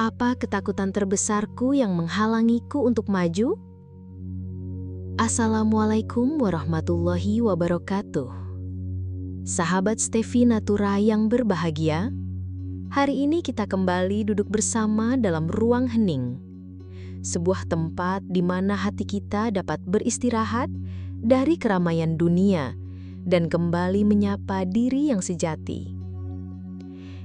Apa ketakutan terbesarku yang menghalangiku untuk maju? Assalamualaikum warahmatullahi wabarakatuh. Sahabat Stevi Natura yang berbahagia, hari ini kita kembali duduk bersama dalam ruang hening. Sebuah tempat di mana hati kita dapat beristirahat dari keramaian dunia dan kembali menyapa diri yang sejati.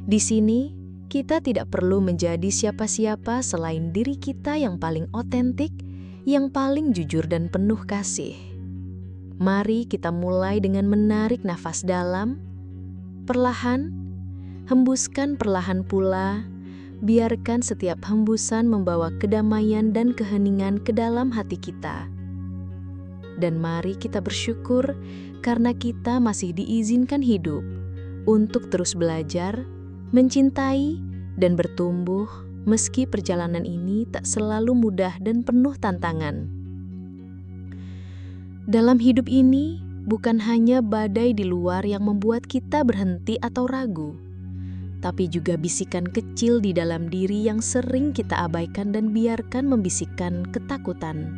Di sini, kita tidak perlu menjadi siapa-siapa selain diri kita yang paling otentik, yang paling jujur dan penuh kasih. Mari kita mulai dengan menarik nafas dalam, perlahan, hembuskan perlahan pula, biarkan setiap hembusan membawa kedamaian dan keheningan ke dalam hati kita. Dan mari kita bersyukur karena kita masih diizinkan hidup untuk terus belajar, mencintai, dan bertumbuh meski perjalanan ini tak selalu mudah dan penuh tantangan. Dalam hidup ini, bukan hanya badai di luar yang membuat kita berhenti atau ragu, tapi juga bisikan kecil di dalam diri yang sering kita abaikan dan biarkan membisikkan ketakutan.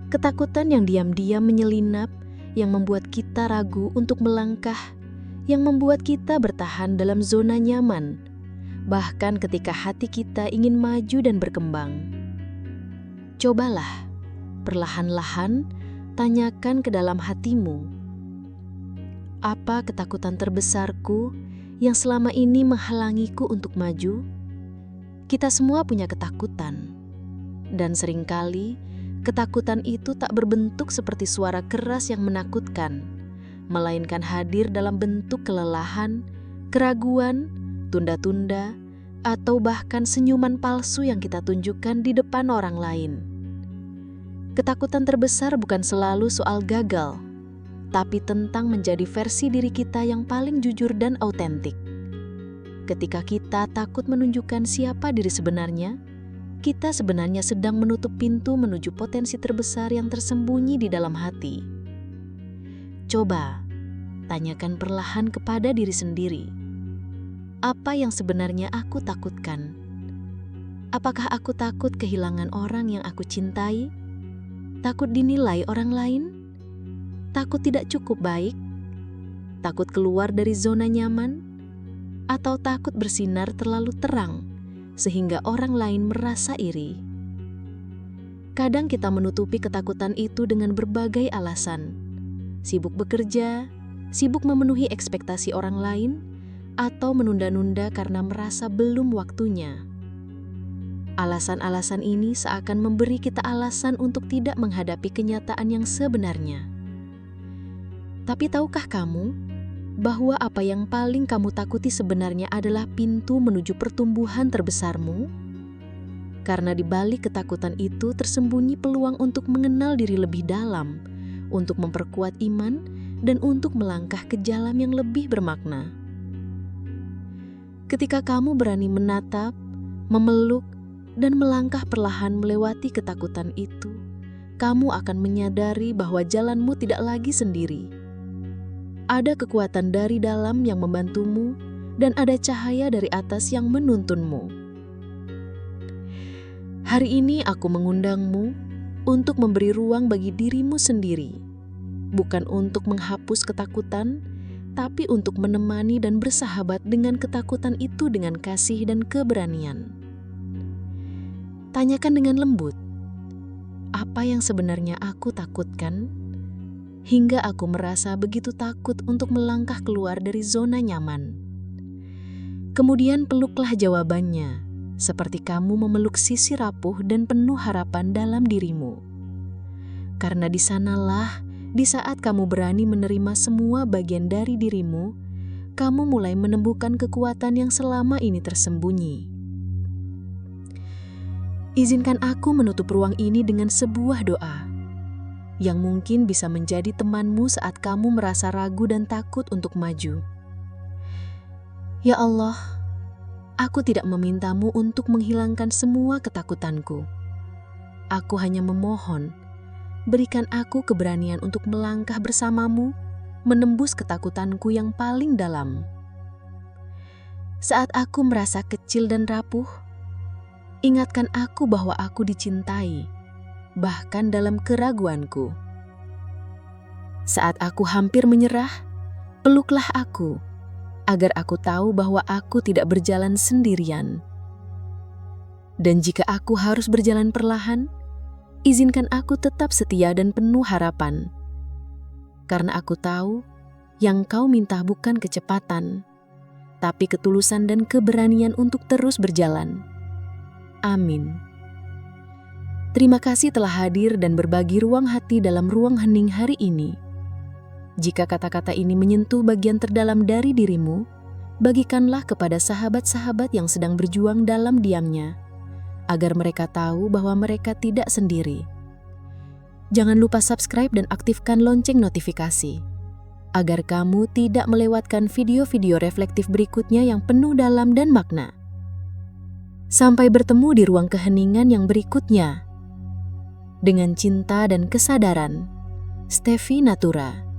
Ketakutan yang diam-diam menyelinap, yang membuat kita ragu untuk melangkah, yang membuat kita bertahan dalam zona nyaman, bahkan ketika hati kita ingin maju dan berkembang. Cobalah, perlahan-lahan, tanyakan ke dalam hatimu, apa ketakutan terbesarku yang selama ini menghalangiku untuk maju? Kita semua punya ketakutan, dan seringkali ketakutan itu tak berbentuk seperti suara keras yang menakutkan, melainkan hadir dalam bentuk kelelahan, keraguan, tunda-tunda, atau bahkan senyuman palsu yang kita tunjukkan di depan orang lain. Ketakutan terbesar bukan selalu soal gagal, tapi tentang menjadi versi diri kita yang paling jujur dan autentik. Ketika kita takut menunjukkan siapa diri sebenarnya, kita sebenarnya sedang menutup pintu menuju potensi terbesar yang tersembunyi di dalam hati. Coba, tanyakan perlahan kepada diri sendiri. Apa yang sebenarnya aku takutkan? Apakah aku takut kehilangan orang yang aku cintai? Takut dinilai orang lain? Takut tidak cukup baik? Takut keluar dari zona nyaman? Atau takut bersinar terlalu terang sehingga orang lain merasa iri? Kadang kita menutupi ketakutan itu dengan berbagai alasan. Sibuk bekerja, sibuk memenuhi ekspektasi orang lain, atau menunda-nunda karena merasa belum waktunya. Alasan-alasan ini seakan memberi kita alasan untuk tidak menghadapi kenyataan yang sebenarnya. Tapi tahukah kamu bahwa apa yang paling kamu takuti sebenarnya adalah pintu menuju pertumbuhan terbesarmu? Karena di balik ketakutan itu tersembunyi peluang untuk mengenal diri lebih dalam, untuk memperkuat iman, dan untuk melangkah ke jalan yang lebih bermakna. Ketika kamu berani menatap, memeluk, dan melangkah perlahan melewati ketakutan itu, kamu akan menyadari bahwa jalanmu tidak lagi sendiri. Ada kekuatan dari dalam yang membantumu, dan ada cahaya dari atas yang menuntunmu. Hari ini aku mengundangmu untuk memberi ruang bagi dirimu sendiri, bukan untuk menghapus ketakutan, tapi untuk menemani dan bersahabat dengan ketakutan itu dengan kasih dan keberanian. Tanyakan dengan lembut, apa yang sebenarnya aku takutkan, hingga aku merasa begitu takut untuk melangkah keluar dari zona nyaman. Kemudian peluklah jawabannya, seperti kamu memeluk sisi rapuh dan penuh harapan dalam dirimu. Karena di sanalah, di saat kamu berani menerima semua bagian dari dirimu, kamu mulai menemukan kekuatan yang selama ini tersembunyi. Izinkan aku menutup ruang ini dengan sebuah doa, yang mungkin bisa menjadi temanmu saat kamu merasa ragu dan takut untuk maju. Ya Allah, aku tidak memintamu untuk menghilangkan semua ketakutanku. Aku hanya memohon, berikan aku keberanian untuk melangkah bersamamu, menembus ketakutanku yang paling dalam. Saat aku merasa kecil dan rapuh, ingatkan aku bahwa aku dicintai, bahkan dalam keraguanku. Saat aku hampir menyerah, peluklah aku, agar aku tahu bahwa aku tidak berjalan sendirian. Dan jika aku harus berjalan perlahan, izinkan aku tetap setia dan penuh harapan. Karena aku tahu, yang kau minta bukan kecepatan, tapi ketulusan dan keberanian untuk terus berjalan. Amin. Terima kasih telah hadir dan berbagi ruang hati dalam ruang hening hari ini. Jika kata-kata ini menyentuh bagian terdalam dari dirimu, bagikanlah kepada sahabat-sahabat yang sedang berjuang dalam diamnya, agar mereka tahu bahwa mereka tidak sendiri. Jangan lupa subscribe dan aktifkan lonceng notifikasi, agar kamu tidak melewatkan video-video reflektif berikutnya yang penuh dalam dan makna. Sampai bertemu di ruang keheningan yang berikutnya. Dengan cinta dan kesadaran, Stefi Natura.